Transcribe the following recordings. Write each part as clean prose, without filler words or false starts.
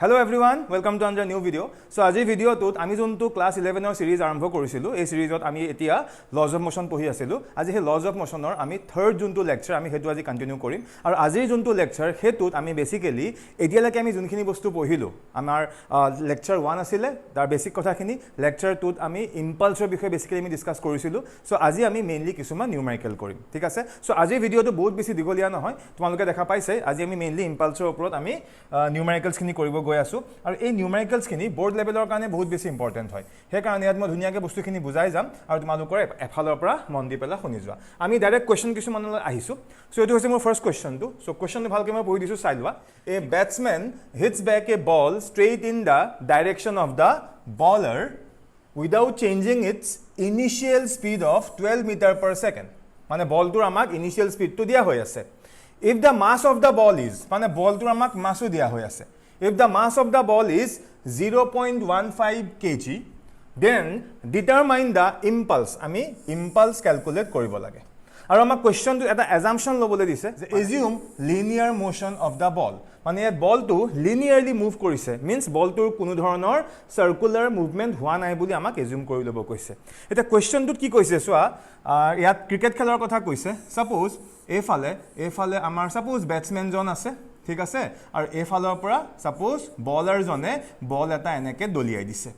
Hello everyone, welcome to another new video. So আজি ভিডিওটোত আমি যোনটো ক্লাস 11 ৰ সিৰিজ আৰম্ভ কৰিছিলো এই সিরিজত আমি এতিয়া লজ অফ মোশন পঢ়ি আছিলো আজি হে লজ অফ মোশনৰ আমি থাৰ্ড যোনটো লেকচাৰ আমি হেতু আজি কন্টিনিউ কৰিম আৰু আজিৰ যোনটো লেকচাৰ হেতুত আমি বেসিক্যালি এতিয়ালৈকে আমি যোনখিনি বস্তু পঢ়িলো আমাৰ লেকচাৰ 1 আছিল তাৰ বেসিক কথাখিনি লেকচাৰ 2ত আমি ইম্পালছৰ বিষয়ে বেসিক্যালি আমি ডিসকাস কৰিছিলো সো আজি আমি মেইনলি কিছুমান নিউমেৰিকেল কৰিম ঠিক আছে সো আজি ভিডিওটো বহুত বেছি দীঘলীয়া নহয় তোমালোকে দেখা পাইছে আজি আমি মেইনলি ইম্পালছৰ ওপৰত আমি নিউমেৰিকেলছ খিনি কৰিব গৈ আছো আৰু এই নিউমেৰিকেলছ খিনি বোৰ্ড লেভেলৰ কাৰণে বহুত বেছি ইম্পৰ্টেন্ট হয় হে কাৰণে ইয়াত মই ধুনিয়াকে বস্তুখিনি বুজাই যাম আৰু তোমালোকৰ এফালৰ পৰা মন দি পেলা শুনি যোৱা আমি ডাইৰেক্ট কোৱেশ্চন কিছুমানলৈ আহিছো সো এটো হৈছে মোৰ ফাৰ্স্ট কোৱেশ্চনটো সো কোৱেশ্চনটো ভালকৈ মই পঢ়ি দিছো চাই লোৱা a batsman hits back a ball straight in the direction of the bowler without changing its initial speed of 12 metre per second মানে বলটোৰ আমাক ইনিশিয়াল স্পীডটো দিয়া হৈ আছে if the mass of the ball is মানে বলটোৰ আমাক মাসও দিয়া হৈ আছে if the mass of the ball is 0.15 kg then determine the impulse আমি impulse calculate কৰিব লাগে আৰু আমাক কোৱেশ্চনটো এটা assumption লবলৈ দিছে যে assume linear motion of the ball মানে এই বলটো লিনিয়াৰলি মুভ কৰিছে মিন্স বলটোৰ কোনো ধৰণৰ সাৰ্কুলাৰ মুভমেন্ট হোৱা নাই বুলি আমাক assume কৰি লব কৈছে এটা কোৱেশ্চনটোত কি কৈছে চোৱা ইয়াত ক্ৰিকেট খেলৰ কথা কৈছে সাপোজ এফালে আমাৰ সাপোজ ব্যাটসম্যান জন আছে ঠিক আছে আৰু এফালৰ পৰা সাপোজ বলাৰ জনে বল এটা এনেকে দলিয়াই দিছে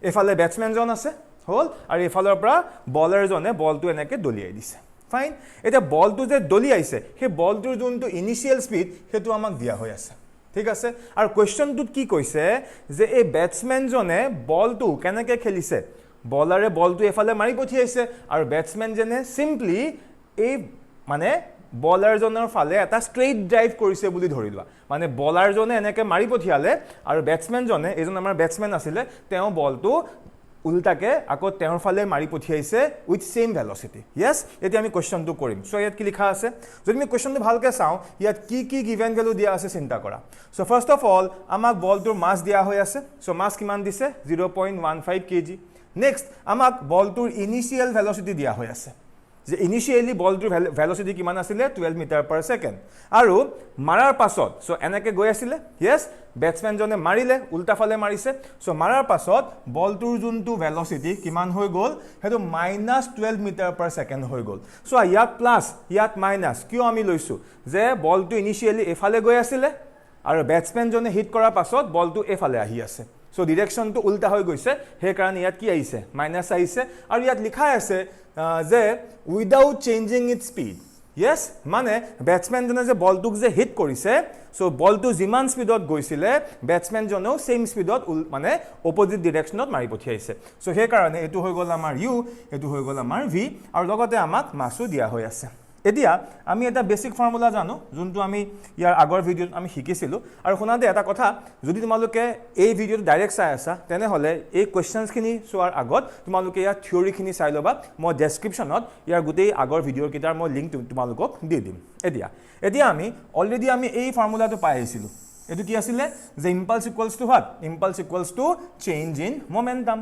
এফালে ব্যাটসম্যান জন আছে হল আৰু এফালৰ পৰা বলাৰ জনে বলটো এনেকে দলিয়াই দিছে ফাইন এটা বলটো যে দলিয়াইছে হে বলটোৰ যোনটো ইনিশিয়াল স্পীড হেতু আমাক দিয়া হৈ আছে ঠিক আছে আৰু কোৱেশ্চনটোত কি কৈছে যে এই ব্যাটসম্যান জনে বলটো কেনেকে খেলিছে বলাৰে বলটো এফালে মাৰি পঠিয়াইছে আৰু ব্যাটসম্যান জনে সিম্পলি এই মানে বলাৰ জনৰ ফালে এটা স্ট্ৰেইট ড্ৰাইভ কৰিছে বুলি ধৰি লোৱা মানে বলাৰ জনে এনেকে মাৰি পঠিয়ালে আৰু ব্যাটসম্যান জনে এজন আমাৰ ব্যাটসম্যান আছিল তেওঁ বলটো উল্টাকে আকৌ তেওঁৰ ফালে মাৰি পঠিয়াইছে উইথ সেম ভেলোসিটি यस এতিয়া আমি কোৱেশ্চনটো কৰিম সো ইয়াত কি লিখা আছে যদি আমি কোৱেশ্চনটো ভালকে চাও ইয়াত কি গিভেন ভ্যালু দিয়া আছে চিন্তা কৰা সো ফাৰ্স্ট অফ অল আমাক বলটোৰ মাস দিয়া হৈ আছে সো মাস কিমান দিছে 0.15 kg নেক্সট আমাক বলটোৰ ইনিশিয়াল ভেলোসিটি দিয়া হৈ আছে যে ইনিশিয়ালি বলটোৰ ভেলোসিটি কিমান আছিল 12 মিটাৰ পাৰ সেকেন্ড আৰু মাৰাৰ পাছত সো এনেকে গৈ আছিল यस ব্যাটসম্যান জনে মাৰিলে উল্টা ফালে মাৰিছে সো মাৰাৰ পাছত বলটোৰ যোনটো ভেলোসিটি কিমান হৈ গল হেতু -12 মিটাৰ পাৰ সেকেন্ড হৈ গল সো ইয়াত প্লাস ইয়াত মাইনাস কিয় আমি লৈছো যে বলটো ইনিশিয়ালি এফালে গৈ আছিল আৰু ব্যাটসম্যান জনে হিট কৰাৰ পাছত বলটো এফালে আহি আছে সো ডিৰেকশনটো উল্টা হৈ গৈছে হে কাৰণ ইয়াত কি আহিছে মাইনাস আহিছে আৰু ইয়াত লিখা আছে যে without changing it's speed yes মানে ব্যাটসম্যান জনে যে বলটোক যে হিট কৰিছে সো বলটো যিমান স্পীডত গৈছিলে ব্যাটসম্যান জনেও সেম স্পীডত মানে অপোজিট ডিৰেকশনত মাৰি পঠিয়াইছে সো হে কাৰণে এটো হৈ গল আমাৰ ইউ এটো হৈ গল আমাৰ ভি আৰু লগতে আমাক মাসও দিয়া হৈ আছে এতিয়া আমি এটা বেসিক ফৰ্মুলা জানো যোনটো আমি ইয়াৰ আগৰ ভিডিওত আমি শিকিছিলো আৰু শুনাতে এটা কথা যদি তোমালোকে এই ভিডিওটো ডাইৰেক্ট চাই আছা তেনে হলে এই কোৱেশ্চনছ খিনি চোৱাৰ আগত তোমালোকে ইয়াৰ থিওৰি খিনি চাই লবা মই ডেসক্ৰিপচনত ইয়াৰ গোটেই আগৰ ভিডিওৰ কিটাৰ মই লিংক তোমালোকক দি দিম এতিয়া আমি অলৰেডি আমি এই ফৰ্মুলাটো পাই আহিছিলো এটো কি আছিল যে impulse equals to what impulse equals to change in momentum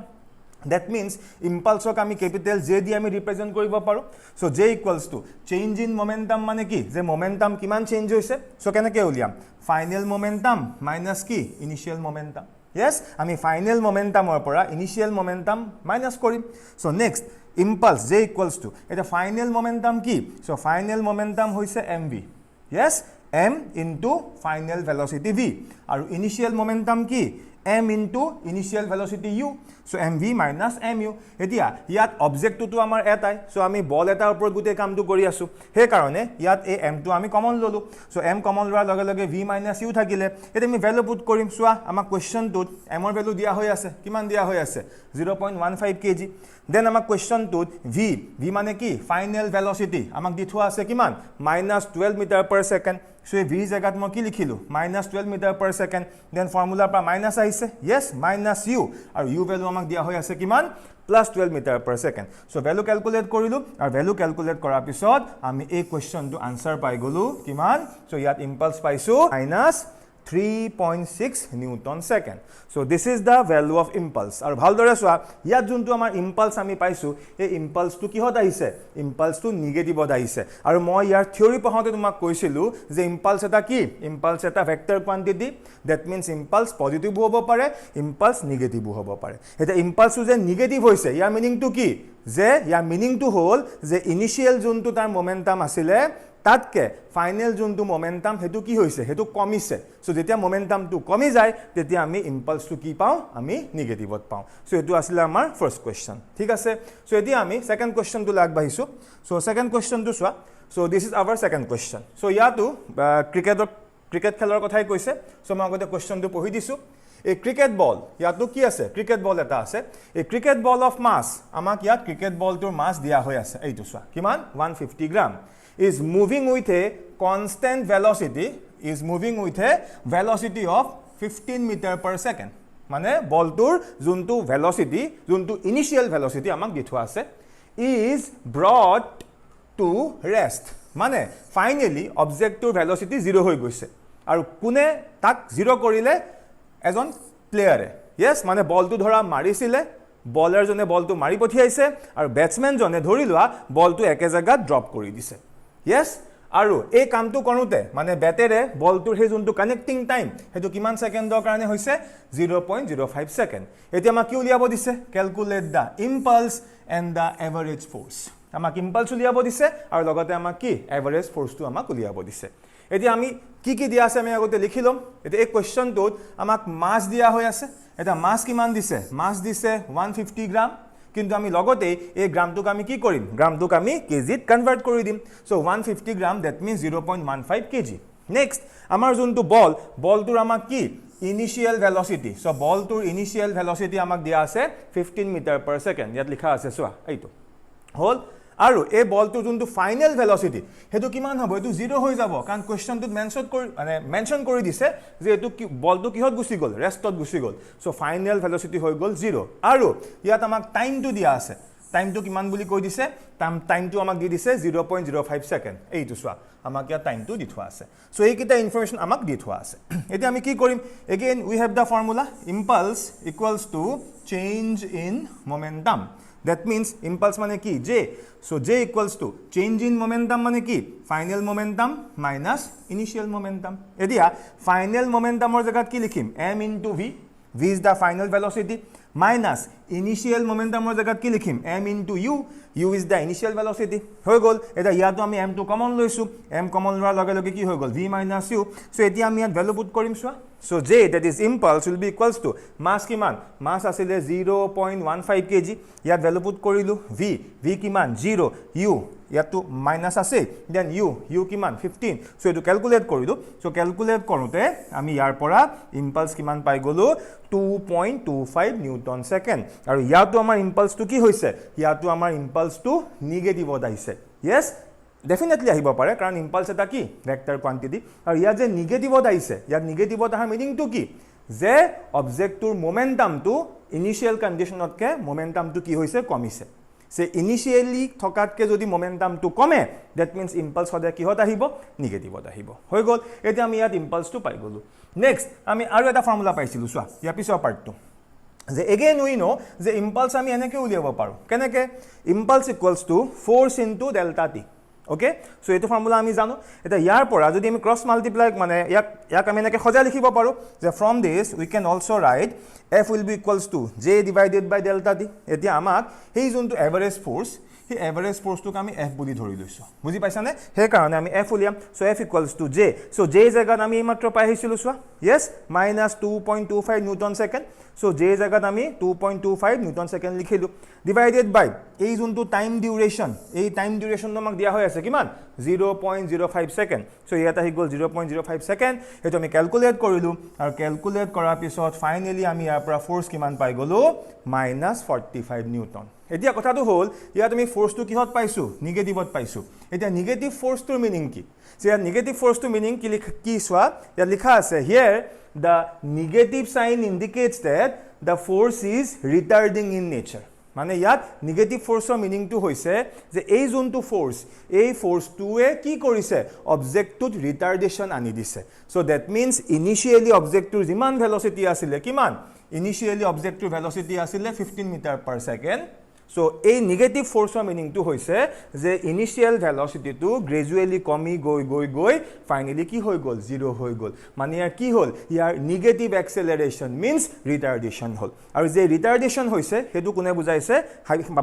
That means impulse ok ami capital J di ami represent koribo paro so J equals to change in momentum mane ki je momentum kiman change hoise so kenake uliam final momentum minus ki initial momentum yes ami final momentum or pora initial momentum minus korim so next impulse J equals to eta final momentum ki so final momentum hoise mv yes m into final velocity v aru initial momentum ki m into initial velocity u so mv minus mu এতিয়া ইয়াত অবজেক্টটো তো আমাৰ এটাই so আমি বল এটাৰ ওপৰত গুটে কামটো কৰি আছো হে কাৰণে ইয়াত এই m টো আমি কমন ললো সো m কমন লোৱাৰ লগে লগে v u থাকিলে এটা আমি ভ্যালু পুট কৰিম সোৱা আমাৰ কোৱেশ্চনটোত m ৰ ভ্যালু দিয়া হৈ আছে কিমান দিয়া হৈ আছে 0.15 kg দেন আমাৰ কোৱেশ্চনটোত v মানে কি ফাইনাল ভেলোসিটি আমাক দি থোৱা আছে কিমান -12 মিটাৰ পাৰ সেকেন্ড সো এই v জায়গাত মই কি লিখিলো -12 মিটাৰ পাৰ সেকেন্ড দেন ফৰ্মুলাৰ পৰা মাইনাস আহিছে yes u আৰু u ভ্যালু আমাক দিয়া হৈ আছে কিমান +12 metre per second so value calculate কৰিলো আৰু ভ্যালু ক্যালকুলেট কৰাৰ পিছত আমি এই কোৱেশ্চনটো আনসাৰ পাই গলো কিমান সো ইয়াত ইম্পালস পাইছো 3.6 Newton second. So this is the value of impulse. আৰু ভালদৰে চোৱা ইয়াত যোনটো আমাৰ impulse আমি পাইছো এই impulse টো কিহত আহিছে impulse টো নেগেটিভত আহিছে আৰু মই ইয়াৰ থিওৰি পঢ়াওঁতে তোমাক কৈছিলো যে impulse এটা কি impulse এটা vector quantity that means impulse positive হ'ব পাৰে impulse নেগেটিভ হ'ব পাৰে এটা impulse যে নেগেটিভ হৈছে ইয়াৰ মিনিং টো কি যে ইয়াৰ মিনিং টো হ'ল যে ইনিশিয়াল যোনটো তাৰ মোমেন্টাম আছিল তাতকে ফাইনাল যোনটো মোমেন্টাম হেতু কি হৈছে হেতু কমিছে সো যেতিয়া মোমেন্টামটো কমি যায় তেতিয়া আমি ইম্পালসটো কি পাও আমি নেগেটিভত পাও সো এটো আছিল আমাৰ ফার্স্ট কোশ্চেন ঠিক আছে সো এতিয়া আমি সেকেন্ড কোশ্চেনটো লাগবাইছো সো সেকেন্ড কোশ্চেনটো সোৱা so this is our second question so ইয়াতো ক্ৰিকেট খেলৰ কথাই কৈছে সো মই আগতে কোশ্চেনটো পঢ়ি দিছো A cricket ball ইয়াতো কি আছে ক্রিকেট বল এটা আছে a cricket ball of mass আমাক ইয়াত ক্রিকেট বলটোৰ মাস দিয়া হৈ আছে এইটো সোৱা কিমান 150 গ্রাম is moving with a constant velocity of 15 meter per second মানে বলটোৰ যোনটো velocity যোনটো initial velocity আমাক দি থোৱা আছে is brought to rest মানে finally objectটোৰ velocity 0 হৈ গৈছে আৰু কোনে তাক 0 কৰিলে এজন প্লেয়াৰে yes মানে বলটো ধৰা মাৰিছিলে বলাৰ জনে বলটো মাৰি পঠিয়াইছে আৰু ব্যাটসম্যান জনে ধৰি লোৱা বলটো একে জায়গাত ড্ৰপ কৰি দিছে yes আৰু এই কামটো কৰোতে মানে ব্যাটেৰে বলটোৰ হে যোনটো কানেক্টিং টাইম হেতু কিমান সেকেন্ডৰ কাৰণে হৈছে 0.05 সেকেন্ড এতিয়া আমাক কি উলিয়াব দিছে calculate the impulse and the average force আমাক ইম্পালস উলিয়াব দিছে আৰু লগতে আমাক কি এভাৰেজ ফোর্সটো আমাক উলিয়াব দিছে এতিয়া আমি কি কি দিয়া আছে আমি আগতে লিখিলম এতিয়া এই কোশ্চেনটোত আমাক মাস দিয়া হৈ আছে এটা মাস কিমান দিছে মাস দিছে 150 গ্রাম কিন্তু আমি লগতে এই গ্রামটোক আমি কি কৰিম গ্ৰামটোক আমি কেজিত কনভাৰ্ট কৰি দিম so 150 gram that means 0.15 KG next আমাৰ যোনটো বলটোৰ আমাক কি ইনিশিয়াল ভেলোসিটি সো বলটোৰ ইনিশিয়াল ভেলোসিটি আমাক দিয়া আছে 15 মিটাৰ পাৰ সেকেন্ড ইয়াত লিখা আছে সোৱা এইটো হল আৰু এই বলটোৰ যোনটো ফাইনাল ভেলোসিটি হেতু কিমান হ'ব এটো 0 হৈ যাব কাৰণ কোশ্চেনটোত মেনশন কৰি দিছে যে এটো বলটো কিহত গুছি গল ৰেষ্টত গুছি গল সো ফাইনাল ভেলোসিটি হৈ গল 0 আৰু ইয়াত আমাক টাইমটো দিয়া আছে টাইমটো কিমান বুলি কৈ দিছে টাইমটো আমাক দি দিছে 0.05 সেকেন্ড এইটো সোৱা আমাক ইয়াত টাইমটো দি থোৱা আছে সো এই কিটা ইনফৰমেশন আমাক দি থোৱা আছে এতিয়া আমি কি কৰিম again we have da formula impulse equals to change in momentum That means impulse mane ki J. So J equals to change in momentum mane ki final momentum minus initial momentum. Edia final momentum or jagat ki likhim m into v. V is the final velocity minus initial momentum or jagat ki likhim m into u. U is the initial velocity. Hoy gol eta ya to ami m to common loisu m common loar loge loge ki hoy gol v minus u. So etia ami at value put korim soa. So J that is impulse will be equals to mass kiman mass asile 0.15 kg yat value put korilu v kiman 0 u yat to minus ase then u kiman 15 so etu calculate korilu so calculate korote ami yar pora impulse kiman pai golu 2.25 newton second aru yato amar impulse to ki hoise yato amar impulse to negative odaise yes definitely আহিব পাৰে কাৰণ impulse এটা কি vector quantity আৰু ইয়া যে নেগেটিভত আহিছে ইয়া নেগেটিভত আহা মিনিং টু কি যে অবজেক্টৰ মোমেন্টামটো ইনিশিয়াল কন্ডিশনতকে মোমেন্টামটো কি হৈছে কমিছে সে ইনিশিয়ালি থকাতকে যদি মোমেন্টামটো কমে দ্যাট মিন্স ইম্পালস হদে কি হত আহিব নেগেটিভত আহিব হৈ গল এতিয়া আমি ইয়াত ইম্পালসটো পাই গলো নেক্সট আমি আৰু এটা ফৰ্মুলা পাইছিলো সোৱা ইয়া পিছৰ পাৰ্টটো যে again we know যে ইম্পালস আমি এনেকে উলিয়াব পাৰো কেনেকে impulse equals to force into delta T Okay, so eto formula ami jano eta yar pora jodi ami cross multiply mane yak ami enake khoja likhibo paru je from this we can also write f will be equals to j divided by delta t etia amak hei jontu average force he average force to ami f boli dhori loisu buji paisa ne he karone ami f uliam so f equals to j so j jagat ami matro pai hisilu swa yes minus 2.25 newton second so j jagat ami 2.25 newton second likhilu divided by ei jontu time duration namak dia hoy ase kiman 0.05 second so yata hi gol 0.05 second heto ami calculate korilu aru calculate kora pisot finally ami yar pora force kiman pai golo minus 45 newton etia kotha to hol ya tumi force to kihot paisu negative paisu etia negative force to meaning ki so ya negative force to meaning ki swa ya likha ase here the negative sign indicates that the force is retarding in nature মানে ইয়াত negative ফোৰ্সৰ মিনিংটো হৈছে যে এই যোনটো force এই ফোৰ্সটোৱে কি কৰিছে অবজেক্টটোত retardation আনি দিছে সো দ্যাট মিন্স ইনিশিয়ালি অবজেক্টটোৰ যিমান ভেলোসিটি আছিল কিমান ইনিশিয়ালি অবজেক্টটোৰ ভেলোসিটি আছিল 15 metre per second So, a negative force of meaning to hoise the initial velocity to gradually kami goi finally ki hoi gol 0 hoi gol mane yar ki hol yar negative acceleration means retardation hol aru je retardation hoise hetu kone bujaise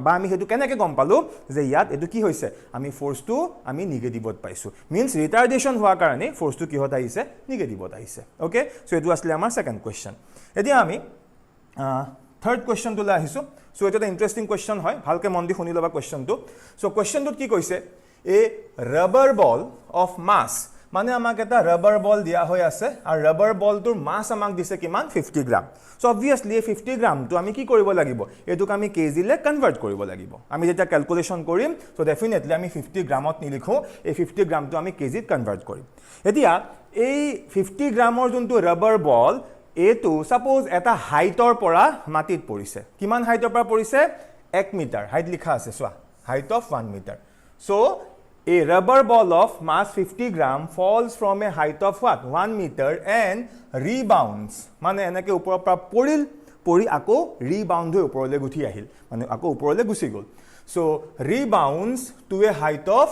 ba ami hetu keneke gom palu je yat etu ki hoise ami force to ami negative ot paisu means retardation hoa karone force to ki hota aise negative ot aise okay so etu asle amar second question edia ami third question to la ahisu so এটা interesting question হয় ভালকে মন দি শুনি লবা কোয়েশ্চনটো so কোয়েশ্চনটো কি কইছে এ rubber ball of mass মানে আমাক এটা রাবার বল দিয়া হৈ আছে আর রাবার বলটোৰ মাস আমাক দিছে কিমান 50 গ্ৰাম সো অবভিয়াসলি 50 গ্ৰাম তো আমি কি কৰিব লাগিব এটোক আমি কেজি লে কনভাৰ্ট কৰিব লাগিব আমি যেটা ক্যালকুলেশন কৰিম সো ডেফিনেটলি আমি 50 গ্ৰামত নিলিখো এই 50 গ্ৰাম তো আমি কেজিত কনভাৰ্ট কৰিম এতিয়া এই 50 গ্ৰামৰ যোনটো ৰাবাৰ বল এটো সাপোজ এটা হাইটৰ পৰা মাটিত পৰিছে কিমান হাইটৰ পৰা পৰিছে 1 মিটাৰ হাইট লিখা আছে সোৱা height of 1 metre so a rubber ball of mass 50 gram falls from a height of what 1 meter and rebounds মানে এনেকে ওপৰৰ পৰা পৰি আকৌ ৰিবাউন্ড হৈ ওপৰলৈ গুঠি আহিল মানে আকৌ ওপৰলৈ গুচি গল so rebounds to a height of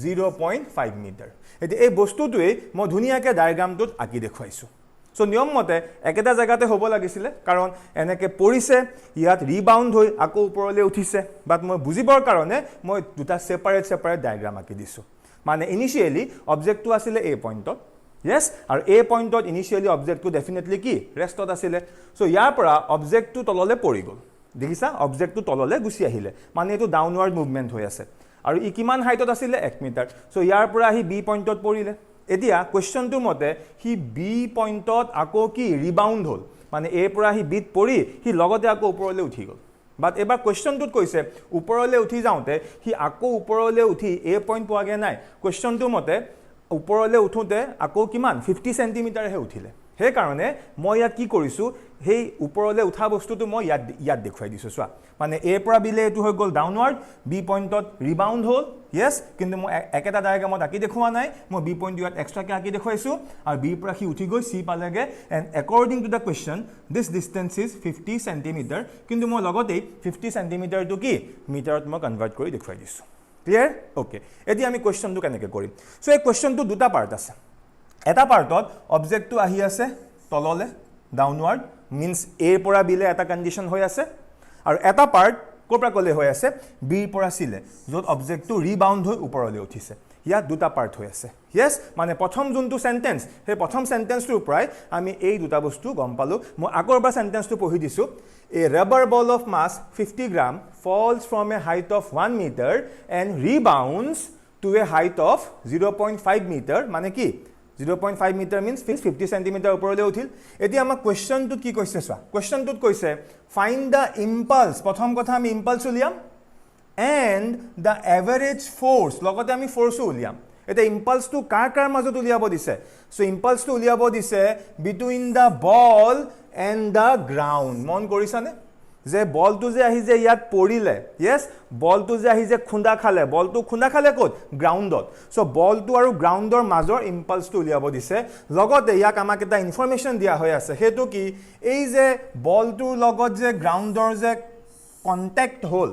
0.5 metre এতিয়া এই বস্তুটোৱে মই ধুনিয়াকে ডায়াগ্ৰামটোত আকি দেখুৱাইছো সো নিয়ম মতে একেটা জায়গাতে হ'ব লাগিছিল কাৰণ এনেকে পৰিছে ইয়াত ৰিবাউন্ড হৈ আকৌ ওপৰলৈ উঠিছে বাট মই বুজিবৰ কাৰণে মই দুটা সেপাৰেট ডায়াগ্ৰাম আকি দিছো মানে ইনিশিয়ালি অবজেক্টটো আছিল এ পইণ্টত yes আৰু এ পইণ্টত ইনিশিয়ালি অবজেক্টটো ডেফিনেটলি কি ৰেষ্টত আছিল সো ইয়াৰ পৰা অবজেক্টটো তললৈ পৰি গল দেখিছা অবজেক্টটো তললৈ গুচি আহিলে মানে এটো ডাউনৱাৰ্ড মুভমেন্ট হৈ আছে আৰু ই কিমান হাইটত আছিল 1 মিটাৰ সো ইয়াৰ পৰা হি বি পইণ্টত পৰিলে এতিয়া কোয়েশ্চনটো মতে হি বি পইণ্টত আকৌ কি ৰিবাউন্ড হল মানে এ পৰা হি বিত পৰি হি লগতে আকৌ ওপৰলৈ উঠি গল বাট এবাৰ কোয়েশ্চনটোত কৈছে ওপৰলৈ উঠি যাওঁতে হি আকৌ ওপৰলৈ উঠি এ পইণ্ট পোৱাগে নাই কোয়েশ্চনটো মতে ওপৰলৈ উঠোতে আকৌ কিমান 50 সেন্টিমিটাৰ হে উঠিলে হে কাৰণে মই ইয়াত কি কৰিছো হেই ওপৰলৈ উঠা বস্তুটো মই ইয়াত দেখুৱাই দিছো সোৱা মানে এ পৰা বিলে এটো হৈ গল ডাউনৱাৰ্ড বি পইণ্টত ৰিবাউন্ড হল yes কিন্তু মই একেটা ডায়াগ্ৰামত আকি দেখুৱা নাই মই বি পইণ্ট ইয়াত এক্সট্ৰাকে আকি দেখুৱাইছো আৰু বি পৰা কি উঠি গৈ সি পালেগে and according to the question this distance is 50 centimetre কিন্তু মই লগতে 50 সেন্টিমিটাৰ টু কি মিটাৰত মই কনভাৰ্ট কৰি দেখুৱাই দিছো ক্লিয়াৰ ওকে এতিয়া আমি কোৱেশ্চনটো কেনেকৈ কৰিম সো এই কোৱেশ্চনটো দুটা পাৰ্ট আছে এটা পাৰ্টত অবজেক্টটো আহি আছে তললে ডাউনৱাৰ্ড মিন্স এ পৰা বিলে এটা কন্ডিশন হৈ আছে আৰু এটা পাৰ্ট কোপৰা কলে হৈ আছে বি পৰা সিলে যত অবজেক্টটো ৰিবাউন্ড হৈ ওপৰলৈ উঠিছে ইয়া দুটা পাৰ্ট হৈ আছে yes মানে প্ৰথম যোনটো সেন্টেন্স হে প্ৰথম সেন্টেন্সটোৰ পৰাই আমি এই দুটা বস্তু গম পালো মই আগৰবাৰ সেন্টেন্সটো পঢ়ি দিছো a rubber ball of mass 50 gram falls from a height of 1 meter and rebounds to a height of 0.5 meter মানে কি 0.5 meter means 50 centimeter ওপৰলৈ উঠিল এতিয়া আমাৰ কোৱেশ্চনটোত কি কৈছে সোৱা কোৱেশ্চনটোত কৈছে find the impulse প্ৰথম কথা আমি ইম্পালস উলিয়াম and the average force লগতে আমি ফোর্স উলিয়াম এটা ইম্পালসটো কাৰ মাজত উলিয়াব দিছে সো ইম্পালসটো উলিয়াব দিছে between the ball and the ground মন কৰিছানে যে বলটো যে আহি যে ইয়াত পৰিলে yes বলটো যে আহি যে খুন্দা খালে ক'ত গ্ৰাউণ্ডত সো বলটো আৰু গ্ৰাউণ্ডৰ মাজৰ ইম্পালসটো উলিয়াব দিছে লগতে ইয়াক আমাক এটা ইনফৰমেশন দিয়া হৈ আছে হেতু কি এই যে বলটোৰ লগত যে গ্ৰাউণ্ডৰ যে কন্টাক্ট হল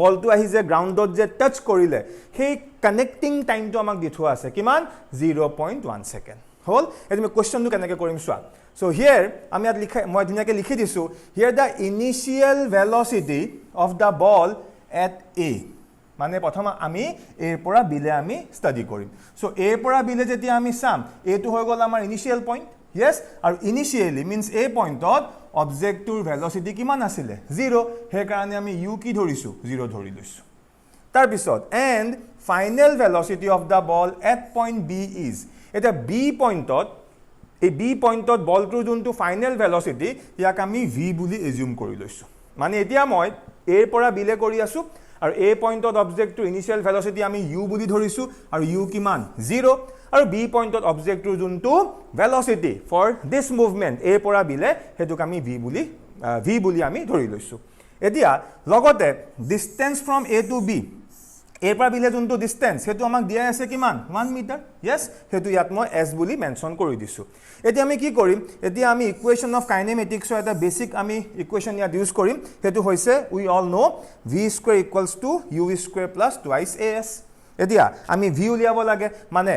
বলটো আহি যে গ্ৰাউণ্ডত যে টাচ কৰিলে সেই কানেক্টিং টাইমটো আমাক দি থোৱা আছে কিমান 0.1 সেকেন্ড হল এতিয়া আমি কোৱেশ্চনটো কেনেকৈ কৰিম সোৱা so here আমি ইয়াত লিখা মই ধুনিয়াকৈ লিখি দিছো here the initial velocity of the ball at a মানে প্ৰথম আমি a পৰা বিলে আমি ষ্টাডি কৰিম so a পৰা বিলে যেতিয়া আমি চাম a টো হৈ গল আমাৰ ইনিশিয়াল পইণ্ট yes আৰু ইনিশিয়ালি মিন্স a পইণ্টত অবজেক্টটোৰ ভেলোসিটি কিমান আছিল 0 হে কাৰণে আমি u কি ধৰিছো 0 ধৰি লৈছো তাৰ পিছত and final velocity of the ball at point b is এটা b পইণ্টত এই বি পইণ্টত বলটোৰ যোনটো ফাইনেল ভেলোসিটি ইয়াক আমি v বুলি এজিউম কৰি লৈছো মানে এতিয়া মই a পৰা বিলে কৰি আছো আৰু a পইণ্টত অবজেক্টটোৰ ইনিশিয়াল ভেলোসিটি আমি u বুলি ধৰিছো আৰু u কিমান 0 আৰু b পইণ্টত অবজেক্টটোৰ যোনটো velocity for this movement a পৰা বিলে হেতুক আমি v বুলি আমি ধৰি লৈছো এতিয়া লগতে distance from A to B A পৰা বিলে যোনটো distance হেতু আমাক দিয়া আছে কিমান 1 মিটাৰ yes হেতু ইয়াত মই s বুলি মেনশন কৰি দিছো এতিয়া আমি কি কৰিম এতিয়া আমি ইকুৱেচন অফ কাইনেমেটিক্স এটা বেসিক আমি ইকুৱেচন ইয়াত ইউজ কৰিম হেতু হৈছে we all know v square equals to u square plus twice as এতিয়া আমি v উলিয়াব লাগে মানে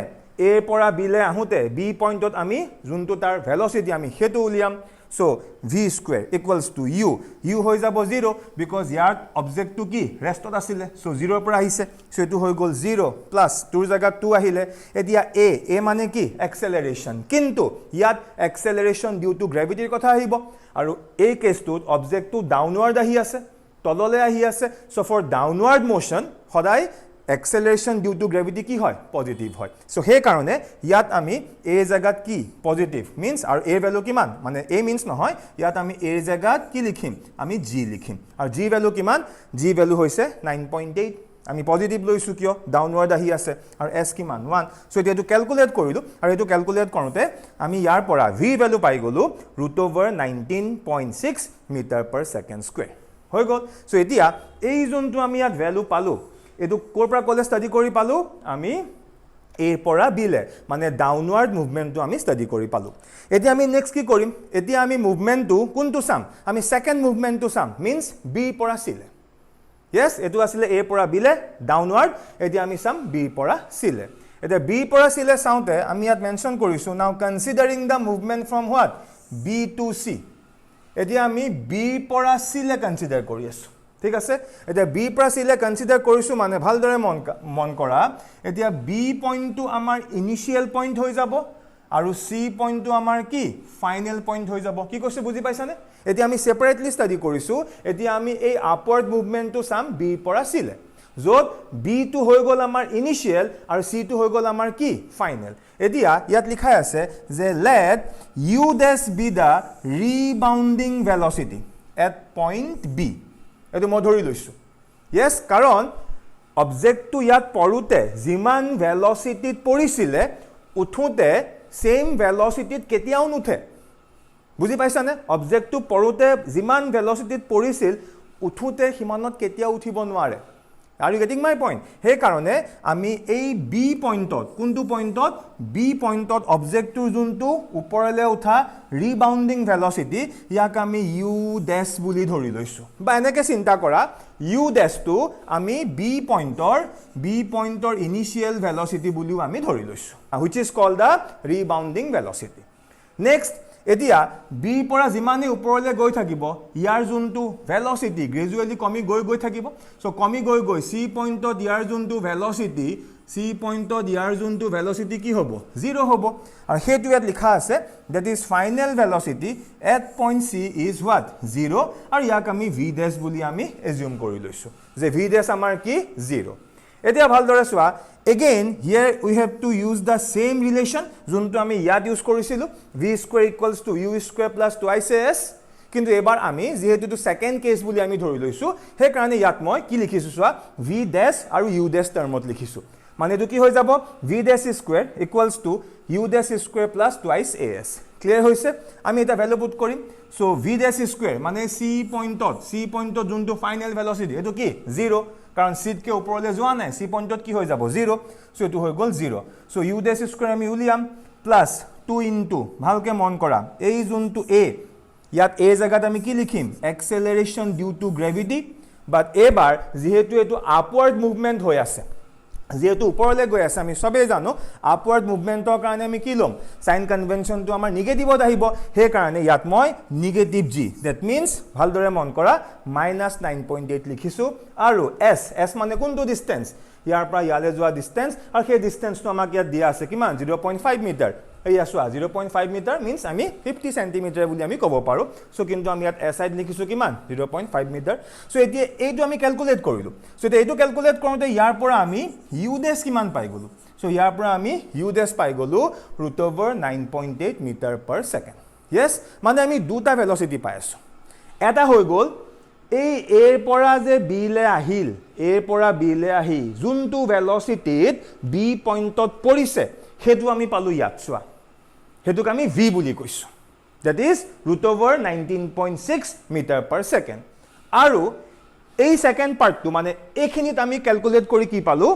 a পৰা b লে আহোতে b পইণ্টত আমি যোনটো তাৰ ভেলোসিটি আমি হেতু উলিয়াম so v square equals to u হৈ যাব 0 because ইয়াৰ অবজেক্ট টু কি ৰেষ্টত আছিল so 0 পৰা আহিছে so এটো হৈ গল 0 প্লাস 2 জায়গা 2 আহিলে এতিয়া a মানে কি এক্সেলাৰেশন কিন্তু ইয়াত এক্সেলাৰেশন ডিউ টু গ্ৰেভিটিৰ কথা আহিব আৰু এই কেছটোত অবজেক্ট টু ডাউনৱাৰ্ড আহি আছে তললে আহি আছে so for downward motion সদায় acceleration due to gravity কি হয় পজিটিভ হয় সো হে কারণে ইয়াত আমি a জায়গাত কি পজিটিভ মিন্স আর a ভ্যালু কিমান মানে a মিন্স নহয় ইয়াত আমি a জায়গাত কি লিখিম আমি g লিখিম আর g ভ্যালু কিমান g ভ্যালু হৈছে 9.8 আমি পজিটিভ লৈছো কিয় ডাউনৱাৰ্ড আহি আছে আৰ s কিমান 1 সো এটো ক্যালকুলেট কৰিলো আৰ এটো ক্যালকুলেট কৰোতে আমি ইয়াৰ পৰা v ভ্যালু পাই গলো √19.6 মিটাৰ পাৰ সেকেন্ড স্কয়াৰ হৈ গল সো এতিয়া এই যোনটো আমি ইয়াত ভ্যালু পালো এটো কোৰ পৰা কলে ষ্টাডি কৰি পালো আমি a পৰা b লে মানে ডাউনৱাৰ্ড মুভমেন্টটো আমি ষ্টাডি কৰি পালো এতিয়া আমি নেক্সট কি কৰিম এতিয়া আমি মুভমেন্টটো কোনটো চাম আমি সেকেন্ড মুভমেন্টটো চাম মিন্স b পৰা c লে yes এটো আছিল a পৰা b লে ডাউনৱাৰ্ড এতিয়া আমি চাম b পৰা c লে এতিয়া b পৰা c লে চাওতে আমি ইয়াত মেনশন কৰিছো now considering the movement from what b to c এতিয়া আমি b পৰা c লে কনসিডাৰ কৰি আছো ঠিক আছে এটা b পৰা c লে কনসিডাৰ কৰিছো মানে ভালদৰে মন কৰা এতিয়া b পইণ্টটো আমাৰ ইনিশিয়াল পইণ্ট হৈ যাব আৰু c পইণ্টটো আমাৰ কি ফাইনাল পইণ্ট হৈ যাব কি কৈছে বুজি পাইছানে এতিয়া আমি সেপাৰেটলি ষ্টাডি কৰিছো এতিয়া আমি এই আপৱাৰ্ড মুভমেন্টটো চাম b পৰা c লে যত b টো হৈ গল আমাৰ ইনিশিয়াল আৰু c টো হৈ গল আমাৰ কি ফাইনাল এতিয়া ইয়াত লিখা আছে যে let u dash be the rebounding velocity at point b এটো মই ধৰি লৈছো yes কাৰণ অবজেক্টটো ইয়াত পৰুতে জিমান ভেলোসিটিত পৰিছিলে উঠোতে সেম ভেলোসিটিত কেতিয়াও নুঠে বুজি পাইছানে অবজেক্টটো পৰুতে জিমান ভেলোসিটিত পৰিছিল উঠোতে হিমানত কেতিয়াও উঠিব নোৱাৰে Are you getting my point? He karone ami ei B pointot kuntu pointot B pointot object to juntu uporele utha rebounding velocity yak ami u dash buli dhori loisu ba eneke chinta kora u dash to ami B pointor initial velocity buli ami dhori loisu which is called the rebounding velocity next এতিয়া b পৰা জিমানে ওপৰলে গৈ থাকিব ইয়াৰ যোনটো velocity gradually কমি গৈ থাকিব so কমি গৈ c পইণ্টত ইয়াৰ যোনটো ভেলোসিটি কি হ'ব 0 হ'ব আৰু হেতু ইয়াত লিখা আছে that is final velocity at point c is what 0 আৰু ইয়াক আমি v dash বুলি আমি এজিউম কৰি লৈছো যে v dash আমাৰ কি 0 এতিয়া ভালদৰে চোৱা again here we have to use the same relation যোনটো আমি ইয়াত ইউজ কৰিছিলো v square equals to u square plus twice as কিন্তু এবাৰ আমি যেহেতু তো সেকেন্ড কেস বুলি আমি ধৰি লৈছো হে কাৰণে ইয়াত মই কি লিখিছো চোৱা v dash আৰু u dash টাৰ্মত লিখিছো মানে এটো কি হৈ যাব v dash square equals to u dash square plus twice as clear হৈছে আমি এটা ভ্যালু পুট কৰিম সো v dash square মানে c পইণ্টত যোনটো ফাইনাল ভেলোসিটি এটো কি 0 কাৰণ সিট কে ওপৰলে যোৱা নাই সি পইণ্টত কি হৈ যাব 0 সো এটো হৈ গল 0 সো u dash square আমি উলিয়াম প্লাস 2 ইনটু ভালকে মন কৰা এই যোনটো a ইয়াত a জায়গাত আমি কি লিখিম acceleration due to gravity বাট এবাৰ যেহেতু এটো আপৱাৰ্ড মুভমেন্ট হৈ আছে যেহেতু ওপৰলে গৈ আছে আমি সবে জানো আপৱাৰ্ড মুভমেন্টৰ কাৰণে আমি কি লম সাইন কনভেনশনটো আমাৰ নেগেটিভত আহিব হে কাৰণে ইয়াত মই নেগেটিভ g that means ভালদৰে মন কৰা -9.8 লিখিছো আৰু s মানে কোনটো ডিসটেন্স ইয়াৰ পৰা ইয়ালে যোৱা ডিসটেন্স আৰু সেই ডিসটেন্সটো আমাক ইয়াত দিয়া আছে কিমান 0.5 মিটাৰ এই আসোৱা 0.5 মিটাৰ means আমি 50 সেন্টিমিটাৰ বুলি আমি ক'ব পাৰো সো কিন্তু আমি ইয়াত s সাইড লিখিছো কিমান 0.5 মিটাৰ সো এতিয়া এইটো আমি ক্যালকুলেট কৰিলো সো এইটো ক্যালকুলেট কৰোতে ইয়াৰ পৰা আমি u dash কিমান পাই গলো সো ইয়াৰ পৰা আমি u dash পাই গলো √9.8 মিটাৰ পাৰ সেকেন্ড yes মানে আমি দুটা ভেলোসিটি পাই আছো এটা হৈ গল এই a পৰা যে b লে আহিল a পৰা b লে আহি যোনটো ভেলোসিটিত b পইণ্টত পৰিছে হেতু আমি পালো ইয়াত চোৱা হেতুক আমি v বুলি কৈছো that is √19.6 metre per second আৰু এই সেকেন্ড পাৰ্টটো মানে এইখিনিত আমি ক্যালকুলেট কৰি কি পালো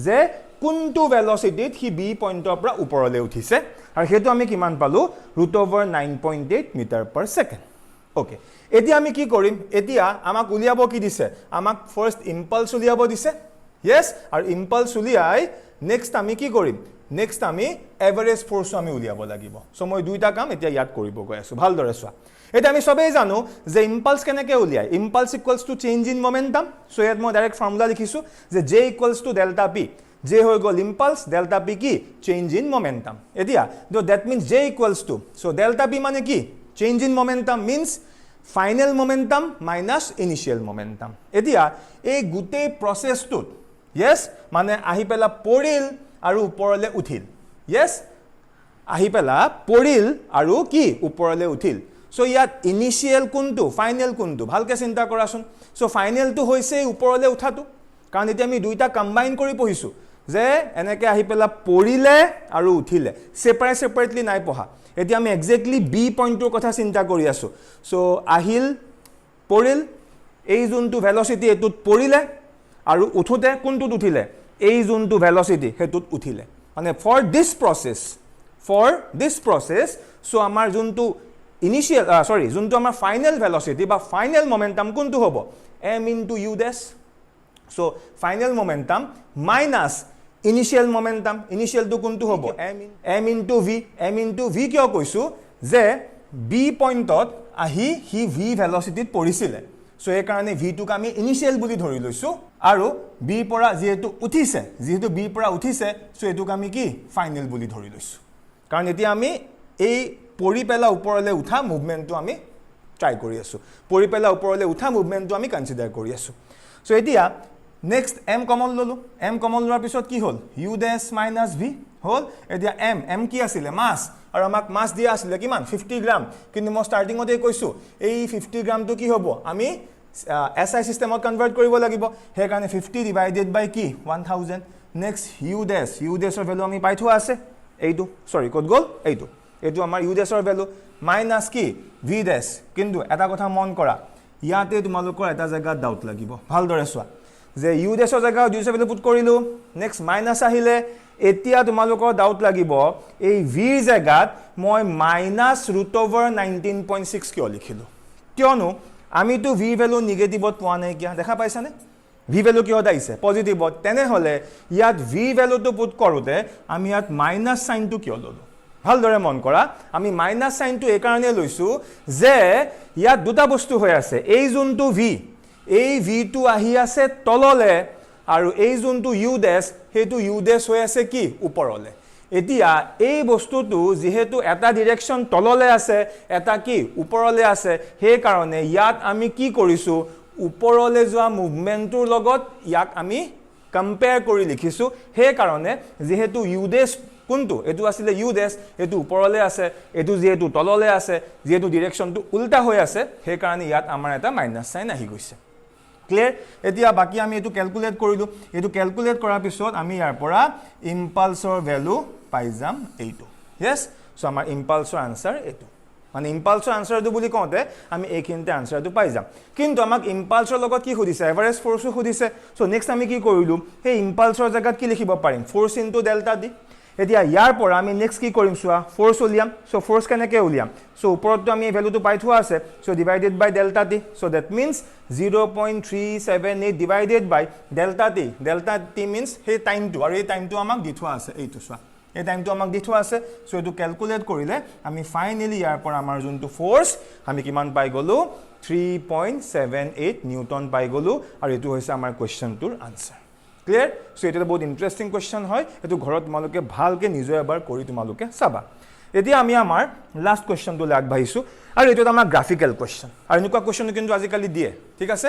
যে কোনটো ভেলোসিটিত হি বি পয়েন্টৰ পৰা ওপৰলৈ উঠিছে আৰু হেতু আমি কিমান পালো √9.8 মিটাৰ পাৰ সেকেন্ড ওকে এতিয়া আমি কি কৰিম এতিয়া আমাক উলিয়াব কি দিছে আমাক ফাৰ্স্ট ইম্পালস উলিয়াব দিছে yes আৰু ইম্পালস উলিয়াই নেক্সট আমি কি কৰিম নেক্সট আমি এভাৰেজ ফোৰ্স আমি উলিয়াব লাগিব সো মই দুইটা কাম এতিয়া ইয়াত কৰিব গৈ আছো ভালদৰে চোৱা এটা আমি সবেই জানো যে ইম্পালস কেনেকৈ উলিয়াই impulse equals to change in momentum so ইয়াত মই ডাইৰেক্ট ফৰ্মুলা লিখিছো যে j equals to delta p j হৈ গল ইম্পালস ডেল্টা p কি চেঞ্জ ইন মোমেন্টাম এতিয়া তো that means j equals to so delta p মানে কি change in momentum means final momentum minus initial momentum এতিয়া এই গুটেই প্ৰসেসটোত yes মানে আহি পেলা পৰিল আৰু ওপৰলৈ উঠিল yes আহি পেলা পৰিল আৰু কি ওপৰলৈ উঠিল সো ইয়াত ইনিশিয়াল কোনটো ফাইনাল কোনটো ভালকে চিন্তা কৰাছোন সো ফাইনালটো হৈছে ওপৰলৈ উঠাটো কাৰণ এতিয়া আমি দুইটা কম্বাইন কৰি পঢ়িছো যে এনেকে আহি পেলা পৰিলে আৰু উঠিলে সেপাৰেটলি নাই পঢ়া এতিয়া আমি এক্স্যাক্টলি বি পয়েন্টৰ কথা চিন্তা কৰি আছো সো আহিল পৰিল এই যোনটো ভেলোসিটি এটোত পৰিলে আৰু উঠোতে কোনটোত উঠিলে এই যোনটো ভেলোসিটি হেতুত উঠিলে মানে ফৰ দিস প্ৰসেস সো আমাৰ যোনটো ইনিশিয়াল যোনটো আমাৰ ফাইনাল ভেলোসিটি বা ফাইনাল মোমেন্টাম কোনটো হ'ব m into u dash so final momentum minus initial momentum initial to কোনটো হ'ব m into v কিয় কৈছো যে b পয়েন্টত আহি হি v ভেলোসিটিত পৰিছিলে সো এই কাৰণে v টোক আমি ইনিশিয়াল বুলি ধৰি লৈছো আৰু b পৰা যেহেতু b পৰা উঠিছে সো এটোক আমি কি ফাইনাল বুলি ধৰি লৈছো কাৰণ এতিয়া আমি এই পৰিপেলা ওপৰলৈ উঠা মুভমেন্টটো আমি ট্ৰাই কৰি আছো পৰিপেলা ওপৰলৈ উঠা মুভমেন্টটো আমি কনসিডাৰ কৰি আছো সো এতিয়া নেক্সট m কমন ললো m কমন লোৱাৰ পিছত কি হ'ল u dash minus v হ'ল এতিয়া m কি আছিল মাস আৰু আমাক মাস দিয়া আছিল কিমান 50 গ্ৰাম কিন্তু মই স্টাৰ্টিংতে কৈছো এই 50 গ্ৰামটো কি হ'ব আমি SI সিস্টেমত কনভাৰ্ট কৰিব লাগিব হে কাৰণে 50 ডিভাইডেড বাই কি 1000 নেক্সট u dash ৰ ভ্যালু আমি পাই থোৱা আছে এইটো সৰি কত গল এইটো আমাৰ u dash ৰ ভ্যালু মাইনাস কি v dash কিন্তু এটা কথা মন কৰা ইয়াতে তোমালোকৰ এটা জায়গা ডাউট লাগিব ভালদৰে চোৱা যে u dash ৰ জায়গা u dash ভ্যালু পুট কৰিলো নেক্সট মাইনাস আহিলে এতিয়া তোমালোকৰ ডাউট লাগিব এই v জায়গাত মই -√19.6 কিয় লিখিলো কিয়নো আমিতো v ভ্যালু নেগেটিভত পোৱা নাই কিয়া দেখা পাইছানে v ভ্যালু কিয় দাইছে পজিটিভত তেনে হলে ইয়াত v ভ্যালুটো পুট কৰোতে আমি ইয়াত মাইনাস সাইনটো কিয় ললো ভালদৰে মন কৰা আমি মাইনাস সাইনটো এই কাৰণে লৈছো যে ইয়াত দুটা বস্তু হৈ আছে এই যোনটো v এই v টো আহি আছে তললে আৰু এই যোনটো u dash হেতু u dash হৈ আছে কি ওপৰলে এতিয়া এই বস্তুটো যেহেতু এটা ডাইৰেকশন তললে আছে এটা কি ওপৰলে আছে হে কাৰণে ইয়াত আমি কি কৰিছো ওপৰলে যোৱা মুভমেন্টৰ লগত ইয়াক আমি কম্পেয়াৰ কৰি লিখিছো হে কাৰণে যেহেতু u dash কোনটো এটো আছিল u dash এটো ওপৰলে আছে এটো যেহেতু তললে আছে যেহেতু ডাইৰেকশনটো উল্টা হৈ আছে হে কাৰণে ইয়াত আমাৰ এটা মাইনাস সাইন আহি গৈছে ক্লিয়াৰ এতিয়া বাকি আমি এটো ক্যালকুলেট কৰিলো এটো ক্যালকুলেট কৰাৰ পিছত আমি ইয়াৰ পৰা ইম্পালসৰ ভ্যালু পাই যাম এইটো yes সো আমাৰ ইম্পালসৰ আনসাৰ এইটো মানে ইম্পালসৰ আনসাৰটো বুলি কওঁতে আমি এইখিনতে আনসাৰটো পাই যাম কিন্তু আমাক ইম্পালসৰ লগত কি খুদিছে এভাৰেজ ফোৰ্সও খুদিছে সো নেক্সট আমি কি কৰিলো এই ইম্পালসৰ জায়গাত কি লিখিব পাৰিম ফোৰ্স ইনটু ডেল্টা দি এতিয়া ইয়াৰ পৰা আমি নেক্সট কি কৰিম সোয়া ফোৰ্স উলিয়াম সো ফোৰ্স কেনেকৈ উলিয়াম সো ওপৰতো আমি ভ্যালুটো পাই থোৱা আছে so divided by delta t so that means 0.378 divided by delta t means হে টাইমটো আৰু এই টাইমটো আমাক দি থোৱা আছে এইটো সোয়া এই টাইমটো আমাক দি থোৱা আছে সো এটো ক্যালকুলেট কৰিলে আমি ফাইনালি ইয়াৰ পৰা আমাৰ যোনটো ফোৰ্স আমি কিমান পাই গলো 3.78 নিউটন পাই গলো আৰু এটো হৈছে আমাৰ কোৱেশ্চনটোৰ আনসাৰ ক্লিয়াৰ সো এটা বহুত ইন্টাৰেস্টিং কোৱেশ্চন হয় এটো ঘৰত তোমালোকে ভালকে নিজে এবাৰ কৰি তোমালোকে চাবা এতিয়া আমি আমাৰ লাষ্ট কোৱেশ্চনটো আগবাঢ়িছো আৰু এটো আমাৰ গ্ৰাফিক্যাল কোৱেশ্চন আৰু এনেকুৱা কোৱেশ্চন কিন্তু আজিকালি দিয়ে ঠিক আছে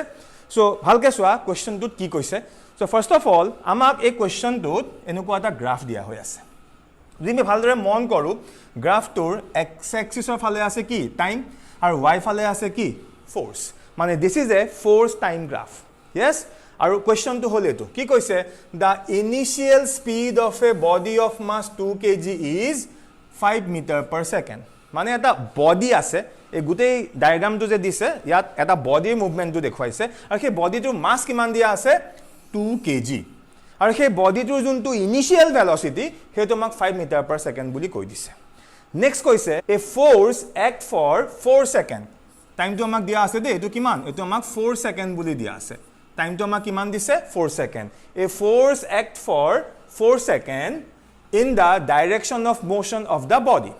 সো ভালকে চোৱা কোৱেশ্চনটোত কি কৈছে সো ফাৰ্স্ট অফ অল আমাক এই কোৱেশ্চনটোত এনেকুৱা এটা গ্ৰাফ দিয়া হৈ আছে যদি আমি ভালদৰে মন কৰো গ্ৰাফটোৰ এক্স এক্সিসৰ ফালে আছে কি টাইম আৰু y ফালে আছে কি ফোৰ্স মানে this is a force time graph yes আৰু কোৱেশ্চনটো হল এটো কি কৈছে the initial speed of a body of mass 2 kg is 5 meter per second মানে এটা বডি আছে এই গোটেই ডায়াগ্ৰামটো যে দিছে ইয়াত এটা বডিৰ মুভমেন্টটো দেখুৱাইছে আৰু সেই বডিটোৰ মাছ কিমান দিয়া আছে 2 kg আৰু সেই বডিটোৰ যোনটো ইনিশিয়াল ভেলোচিটি সেইটো আমাক 5 মিটাৰ পাৰ সেকেন্ড বুলি কৈ দিছে নেক্সট কৈছে এ ফোৰ্স এক্ট ফৰ 4 সেকেন্ড টাইমটো আমাক দিয়া আছে দে এটো কিমান এটো আমাক 4 সেকেন্ড বুলি দিয়া আছে টাইমটো আমাক কিমান দিছে 4 second a force act for 4 second in the direction of motion of the body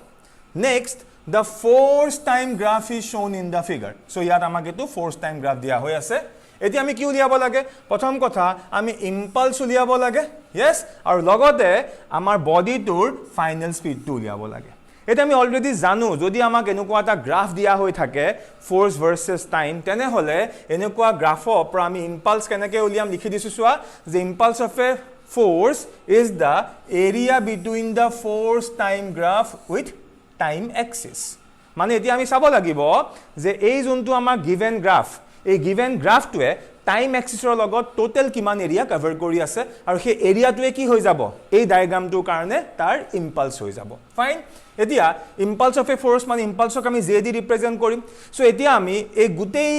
next the force time graph is shown in the figure so ইয়াত আমাক এটো force time graph দিয়া হৈ আছে এতি আমি কি উলিয়াব লাগে প্ৰথম কথা আমি ইম্পালস উলিয়াব লাগে yes আৰু লগতে আমাৰ বডিটোৰ ফাইনাল স্পীডটো উলিয়াব লাগে এটা আমি অলৰেডি জানো যদি আমাক এনেকুৱা এটা গ্ৰাফ দিয়া হৈ থাকে ফোৰ্স ভাৰ্সেস টাইম তেনে হলে এনেকুৱা গ্ৰাফৰ পৰা আমি ইম্পালস কেনেকৈ উলিয়াম লিখি দিছো চোৱা যে impulse of A force is the area between the force time graph with time axis মানে এতি আমি চাব লাগিব যে এই যোনটো আমাৰ গিভেন গ্ৰাফ এই গিভেন গ্ৰাফটোৱে টাইম এক্সিসৰ লগত টোটাল কিমান এৰিয়া কভাৰ কৰি আছে আৰু সেই এৰিয়াটোৱে কি হৈ যাব এই ডায়াগ্ৰামটোৰ কাৰণে তাৰ ইম্পালস হৈ যাব ফাইন এতিয়া ইম্পালস অফ এ ফোৰ্স মানে ইম্পালসক আমি জে দি ৰিপ্ৰেজেন্ট কৰিম সো এতিয়া আমি এই গোটেই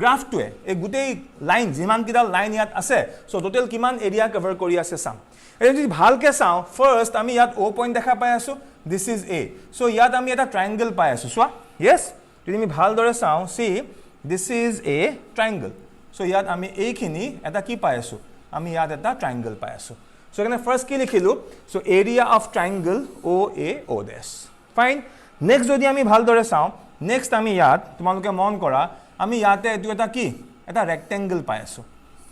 গ্ৰাফটোৱে এই গোটেই লাইন যিমান কিটা লাইন ইয়াত আছে সো টোটাল কিমান এৰিয়া কভাৰ কৰি আছে চাম এই যদি ভালকে চাও ফাৰ্স্ট আমি ইয়াত ও পইণ্ট দেখা পাই আছো দিস ইজ এ সো ইয়াত আমি এটা ট্ৰায়াঙ্গল পাই আছো সোৱা yes যদি আমি ভালদৰে চাও সি দিস ইজ এ ট্ৰায়াঙ্গল সো ইয়াত আমি এইখিনি এটা কি পাই আছো আমি ইয়াত এটা ট্ৰায়াঙ্গল পাই আছো সো এখানে ফাৰ্স্ট কি লিখিলো সো এৰিয়া অফ ট্ৰায়াঙ্গল ও এ ও ডেশ ফাইন নেক্সট যদি আমি ভালদৰে চাও নেক্সট আমি ইয়াত তোমালোকে মন কৰা আমি ইয়াতে এটো এটা কি এটা ৰেক্টেঙ্গল পাই আছো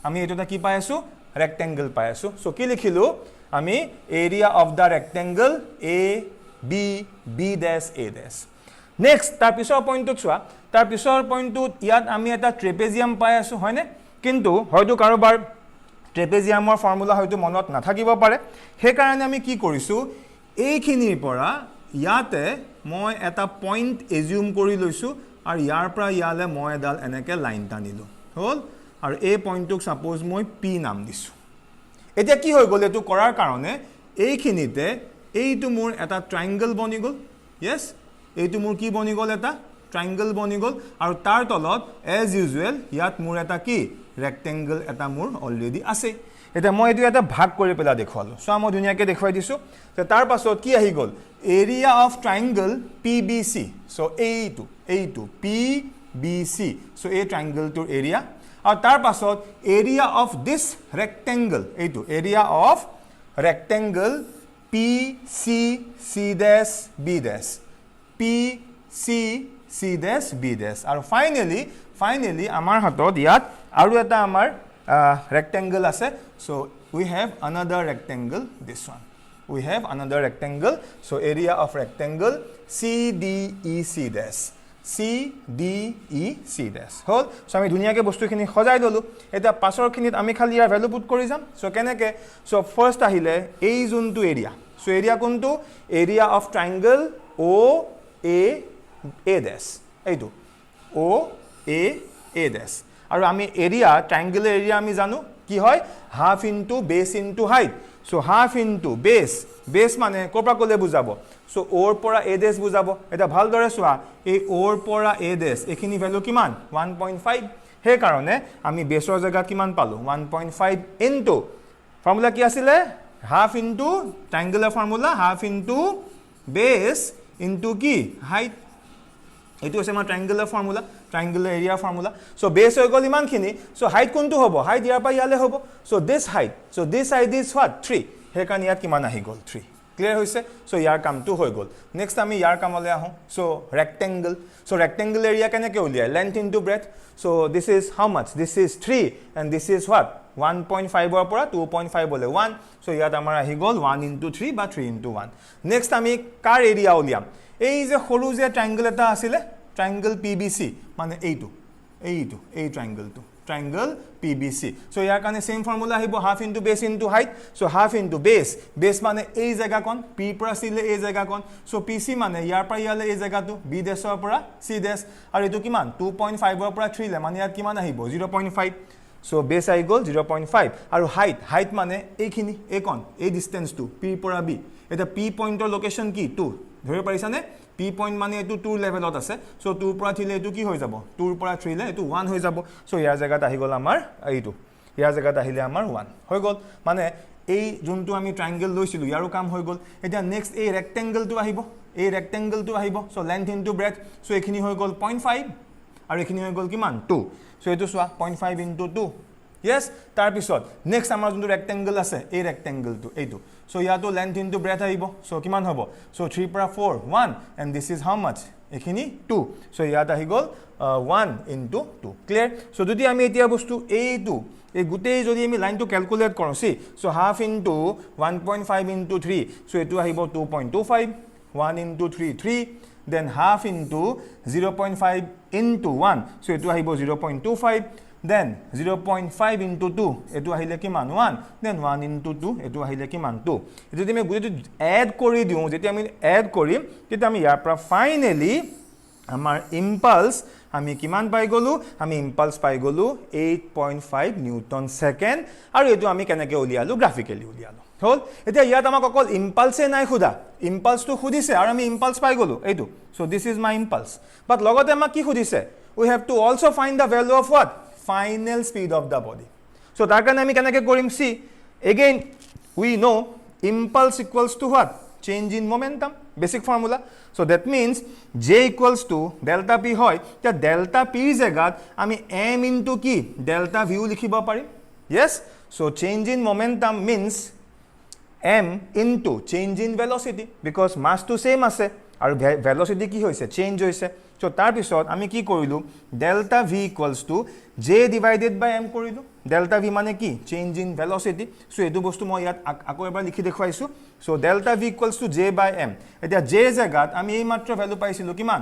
আমি এটো এটা কি পাই আছো ৰেক্টেঙ্গল পাই আছো সো কি লিখিলো আমি area of the rectangle A B B dash A ডেশ নেক্সট তাৰ পিছৰ পইণ্টটো চোৱা তাৰ পিছৰ পইণ্টটোত ইয়াত আমি এটা ট্ৰেপেজিয়াম পাই আছো হয়নে কিন্তু হয়তো কাৰোবাৰ ট্ৰেপেজিয়ামৰ ফৰ্মুলা হয়তো মনত নাথাকিব পাৰে সেই কাৰণে আমি কি কৰিছো এইখিনিৰ পৰা ইয়াতে মই এটা পইণ্ট এজিউম কৰি লৈছো আৰু ইয়াৰ পৰা ইয়ালে মই এডাল এনেকে লাইন টানিলো হল আৰু এই পইণ্টটোক সাপোজ মই পি নাম দিছো এতিয়া কি হৈ গল এটো কৰাৰ কাৰণে এইখিনিতে এইটো মোৰ এটা ট্ৰায়াঙ্গল বনি গল yes এইটো মোৰ কি বনি গল এটা ট্ৰায়াঙ্গল বনি গল আৰু তাৰ তলত এজ ইউজুৱেল ইয়াত মোৰ এটা কি ৰেক্টেঙ্গল এটা মোৰ অলৰেডি আছে এটা মই এটো এটা ভাগ কৰি পেলা দেখুৱালো সো মই ধুনিয়াকে দেখুৱাই দিছো তে তাৰ পাছত কি আহি গল area of triangle PBC so এইটো পিবিসি সো এই ট্ৰায়াঙ্গলটোৰ এৰিয়া আৰু তাৰ পাছত এৰিয়া অফ দিস ৰেক্টেঙ্গল এইটো এৰিয়া অফ ৰেক্টেঙ্গল পিসি সি ডেশ বি ডেশ পিসি সি ডেশ বি ডেশ আৰু ফাইনালি আমাৰ হাতত ইয়াত আৰু এটা আমাৰ rectangle আছে so we have another rectangle this one we have another rectangle so area of rectangle CDEC dash CDEC dash hall so আমি ধুনিয়াকে বস্তুখিনি সজাই দলো এটা পাছৰ খিনিত আমি খালি ইয়াৰ ভ্যালু পুট কৰি যাম so কেনেকে so ফাৰ্স্ট আহিলে এই যোনটো এৰিয়া so এৰিয়া কোনটো area of ট্ৰায়াঙ্গল O A dash এইটো O A dash আৰু আমি এৰিয়া ট্ৰায়াঙ্গল এৰিয়া আমি জানো কি হয় half into base into height so half into base মানে কোপৰা কোলে বুজাব সো ওৰ পৰা এ ডেশ বুজাব এটা ভাল দৰে চোৱা এই ওৰ পৰা এ ডেশ এখিনি ভ্যালু কিমান 1.5 হে কাৰণে আমি বেসৰ জায়গা কিমান পালো 1.5 ইনটু ফৰ্মুলা কি আছিল হাফ ইনটু ট্ৰায়াঙ্গলৰ formula half into base into কি হাইট এটো আছে আমাৰ ট্ৰায়াঙ্গলৰ ফৰ্মুলা ট্ৰায়াঙ্গলৰ এৰিয়া ফৰ্মুলা সো বেস হৈ গল ইমানখিনি সো হাইট কোনটো হ'ব হাইট ইয়াৰ পৰা ইয়ালে হ'ব so this height so this height is what 3 হে কাৰণ ইয়াত কিমান আহি গল 3 ক্লিয়াৰ হৈছে সো ইয়াৰ কামটো হৈ গল নেক্সট আমি ইয়াৰ কামলৈ আহো সো ৰেক্টেঙ্গল এৰিয়া কেনেকৈ উলিয়াই length into breadth so this is how much this is 3 and this is what 1.5 ৰ পৰা 2.5 বলে 1 সো ইয়াত আমাৰ আহি গল 1 ইনটু 3 বা 3 ইনটু 1 নেক্সট আমি কাৰ এৰিয়া উলিয়াম এই যে সৰু যে ট্ৰায়াঙ্গল এটা আছিল ট্ৰায়াঙ্গল পিবিসি মানে এইটো এই ট্ৰায়াঙ্গলটো ট্ৰায়াঙ্গল পিবিসি সো ইয়াৰ কাৰণে সেম ফৰ্মুলা আহিব half into base into height so half into base মানে এই জায়গাকন পি পৰা সিলে এই জায়গাকন সো পিসি মানে ইয়াৰ পৰা ইয়ালে এই জায়গাটো বি ডেশৰ পৰা সি ডেশ আৰু এটো কিমান 2.5 ৰ পৰা 3 লে মানে ইয়াত কিমান আহিব 0.5 সো বেস আহি গল 0.5 আৰু হাইট মানে এইখিনি এইকন এই ডিসটেন্সটো পি পৰা বি এটা পি পইণ্টৰ লোকেশন কি 2 ধৰিব পাৰিছানে P point মানে এটো 2 লেভেলত আছে সো 2 পৰা 3 লে এটো কি হৈ যাব 2 পৰা 3 লে এটো 1 হৈ যাব সো ইয়াৰ জায়গাত আহি গল আমাৰ এইটো ইয়াৰ জায়গাত আহিলে আমাৰ 1 হৈ গল মানে এই যোনটো আমি ট্ৰায়াঙ্গেল লৈছিলো ইয়াৰো কাম হৈ গল এটা নেক্সট এই ৰেক্টেঙ্গেলটো আহিব এই ৰেক্টেঙ্গেলটো আহিব so length into breadth so এখিনি হৈ গল 0.5 আৰু এখিনি হৈ গল কিমান 2 সো এটো সোৱা 0.5 ইনটু 2 yes তাৰ পিছত নেক্সট আমাৰ যোনটো ৰেক্টেঙ্গেল আছে এই ৰেক্টেঙ্গেলটো এইটো সো ইয়াতো লেন্থ ইনটু ব্ৰেথ আহিব সো কিমান হ'ব সো 3 পৰা 4 1 and this is how much এখিনি 2 সো ইয়াত আহি গল 1 ইনটু 2 ক্লিয়াৰ সো যদি আমি এতিয়া বস্তু এইটো এই গুটেই যদি আমি লাইনটো ক্যালকুলেট কৰো সি so half into 1.5 into 3 so এটো আহিব 2.25 1 into 3 3 then half into 0.5 into 1 so etu ahibo 0.25 then 0.5 into 2 etu ahile kiman 1 then 1 into 2 etu ahile kiman 2 etu dime gudu add kori diu jeti ami add korim teta ami yar pra finally amar impulse আমি কিমান পাই গলো আমি impulse পাই গলো 8.5 Newton second আৰু এটো আমি কেনেকে উলিয়ালো গ্ৰাফিক্যালি উলিয়ালো হল এতিয়া ইয়াত আমাক অকল ইম্পালসে নাই খুদা ইম্পালসটো খুদিছে আৰু আমি ইম্পালস পাই গলো এইটো so this is my impulse but লগতে আমাক কি খুদিছে we have to also find the value of what final speed of the body so তাৰ কাৰণে আমি কেনেকে কৰিম সি again we know impulse equals to what change in momentum basic formula so that means j equals to delta p hoy ta delta p জায়গাত আমি m into কি delta v লিখিব পাৰিম yes so change in momentum means m into change in velocity because mass to same আছে আৰু velocity কি হৈছে change হৈছে so তাৰ পিছত আমি কি কৰিলো delta v equals to j divided by m কৰিলো delta v মানে কি change in velocity so এটো বস্তু মই ইয়াত আকৌ এবাৰ লিখি দেখুৱাইছো so delta v equals to j by m এটা j জায়গাত আমি এই মাত্ৰ ভ্যালু পাইছিলো কিমান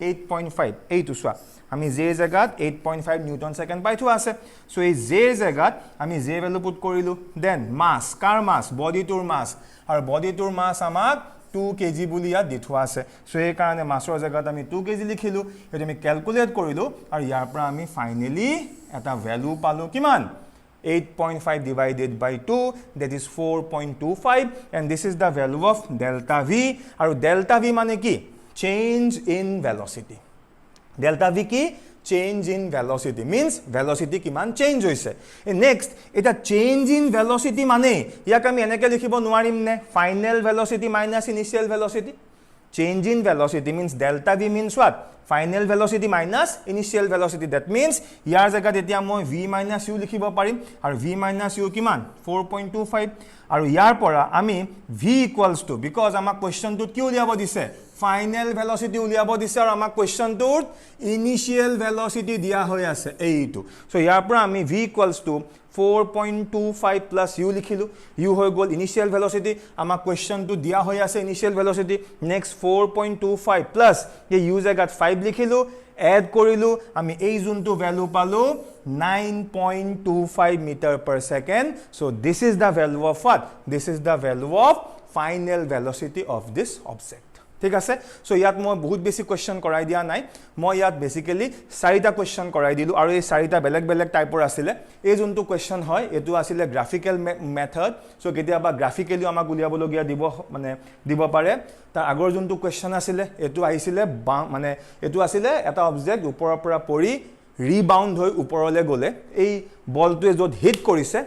8.5 এইটো সোৱা আমি j জায়গাত 8.5 নিউটন সেকেন্ড পাইছো আছে so এই j জায়গাত আমি j ভ্যালু পুট কৰিলো দেন মাস কাৰ মাস বডি টুৰ মাস আৰু বডি টুৰ মাস আমাক 2 kg বুলি ইয়াত দিথোৱা আছে সো এই কাৰণে মাছৰ জায়গাত আমি 2 kg লিখিলো এটো আমি ক্যালকুলেট কৰিলো আৰু ইয়াৰ পৰা আমি ফাইনালি এটা ভ্যালু পালো কিমান 8.5 divided by 2 that is 4.25 and this is the value of delta v আৰু delta v মানে কি change in velocity delta v কি change in velocity means velocity কিমান change হৈছে next এটা change in velocity মানে ইয়াক আমি এনেকে লিখিব নোৱাৰিম নে final velocity minus initial velocity change in velocity means delta v means what final velocity minus initial velocity that means ইয়াৰ জায়গাত এতিয়া মই v minus u লিখিব পাৰিম আৰু v minus u কিমান 4.25 আৰু ইয়াৰ পৰা আমি v equals to because আমাক কোৱেশ্চনটোত কি উলিয়াব দিছে final velocity উলিয়াব দিছে আৰু আমাক কোৱেশ্চনটোত initial velocity দিয়া হৈ আছে এইটো সো ইয়াৰ পৰা আমি v equals to 4.25 plus u লিখিলো u হৈ গল initial velocity আমাক কোৱেশ্চনটো দিয়া হৈ আছে initial velocity next 4.25 plus এই u জায়গাত 5 লিখিলো add কৰিলো আমি এই যোনটো ভ্যালু পালো 9.25 meter per second so this is the value of what this is the value of final velocity of this object ঠিক আছে সো ইয়াত মই বহুত বেছি কোৱেশ্চন কৰাই দিয়া নাই মই ইয়াত বেসিক্যালি 4টা কোৱেশ্চন কৰাই দিলো আৰু এই 4টা বেলেগ বেলেগ টাইপৰ আছিল এই যোনটো কোৱেশ্চন হয় এটো আছিল গ্ৰাফিক্যাল মেথড সো কেতিয়াবা গ্ৰাফিক্যালি আমাক উলিয়াবলগিয়া দিব মানে দিব পাৰে তাৰ আগৰ যোনটো কোৱেশ্চন আছিল এটো আহিছিল মানে এটো আছিল এটা অবজেক্ট ওপৰৰ পৰা পৰি ৰিবাউন্ড হৈ ওপৰলৈ গলে এই বলটোৱে যত হিট কৰিছে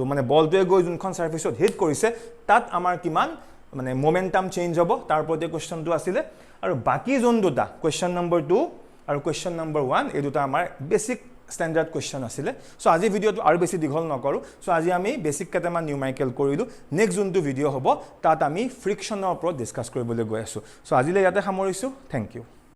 মানে বলটোৱে গৈ যোনখন সাৰফেসত হিট কৰিছে তাত আমাৰ কিমান মানে মোমেন্টাম চেঞ্জ হ'ব তাৰ ওপৰতে কোৱেশ্চনটো আছিল আৰু বাকি যোন দুটা কোৱেশ্চন নম্বৰ 2 আৰু কোৱেশ্চন নম্বৰ 1 এই দুটা আমাৰ বেসিক স্ট্যান্ডাৰ্ড কোৱেশ্চন আছিল সো আজি ভিডিওটো আৰু বেছি দীঘল নকৰো সো আজি আমি বেসিক কেটামান নিউমেৰিকেল কৰিলো নেক্সট যোনটো ভিডিও হ'ব তাত আমি ফ্ৰিকশনৰ ওপৰত ডিসকাস কৰিবলৈ গৈ আছো সো আজিলৈ ইয়াতে সামৰিছো থ্যাংক ইউ